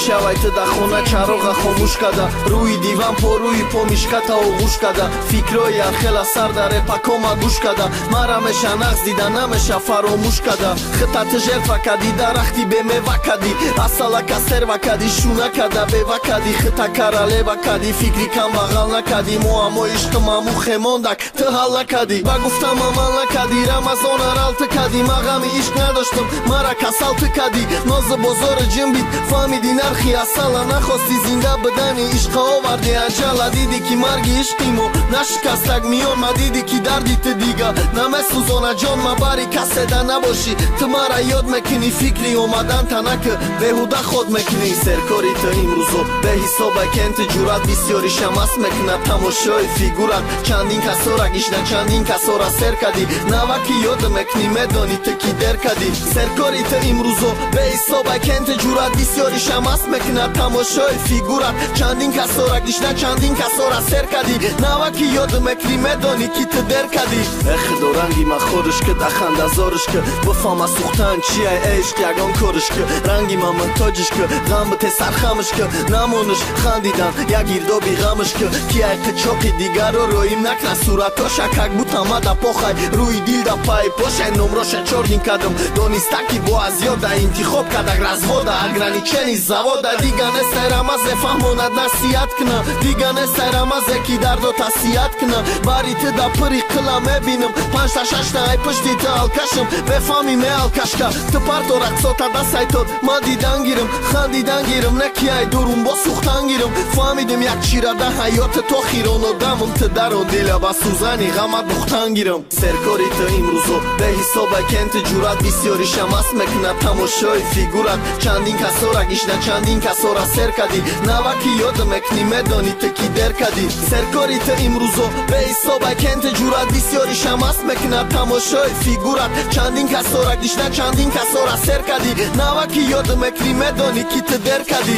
шавай ты да хона чароға хомӯш када рӯи диван порӯи помишката оғӯш када фикрои архела сар дар репакома гӯш када мара меша нағз дида намеша фаромӯш када хитати жерфа кади дарахти бемева кади асалака серва кади шуна када бева кади хита каралева кади фикри камбағал накади муаммо ишқи маму хемондак ты ҳал накади ба гуфтам амал накади рамазон аралты кади ма ғами ишқ надоштам мара касал ты кади нозу бозори ҷимбит фаҳмиди нархи асала нахости зинда бидани ишқа оварди аҷала диди ки марги ишқи мо нашикастак миён ма диди ки дарди ты дига намесӯзона ҷон ма бари каседа набоши ты мара ёд мекунӣ фикри омадан танаки беҳуда ход мекунӣ серкори ты имрӯзо беҳисоба кенти ҷурат бисёри шамас мекунад тамошои фигурат чандин касора гишна чандин касора сер кади наваки ёд мекунӣ медонӣ ты ки дер кади серкори ты имрӯзо беҳисоба кенти ҷурат бисёри шамас мекунад тамошои фигурат чандин касора гишна чандин касора сер кади наваки ёд мекунӣ медонӣ ки ты дер кади эхидо ранги ма хоришки дахандазоришки бифама сухтан чияй эшқ ягон коришки ранги ма мунтоҷишки ғам бите сархамишки намониш хандидан як гирдоби ғамишки ки ай қичоқи дигаро роим накна суратоша как бутама да похай рӯи дил да пай пошай номроша чордин кадам дониста ки бо аз ёда интихоб кадак развода ограничени завода дига нестай рамазе фаҳмонад насиҳат кна дига нестай рамазе ки дардо тасиҳат кна бари ты да пири қила мебинам панҷта шашта ай пишти ты алкашам бефаҳми меалкашка ты парто рақсота да сайтод ма дидан гирам хандидан гирам не ки ай дурум бо сухтан гирам фаҳмидим як чирада ҳаёти то хиронодамам ты дарон дила ба сӯзани ғамат духтан гирам серкори ты имрӯзо беҳисоба кенти ҷурат бисёри шамас мекунад тамошои фигурат чандин касора гишна чандин касора сер кади наваки ёд мекунӣ медонӣ ты ки дер кади серкори ты имрӯзо беҳисоба кенти ҷурат бисёри шамас мекунад тамошои фигурат чандин касора гишна чандин касора сер кади наваки ёд мекунӣ медонӣ ки ты дер кади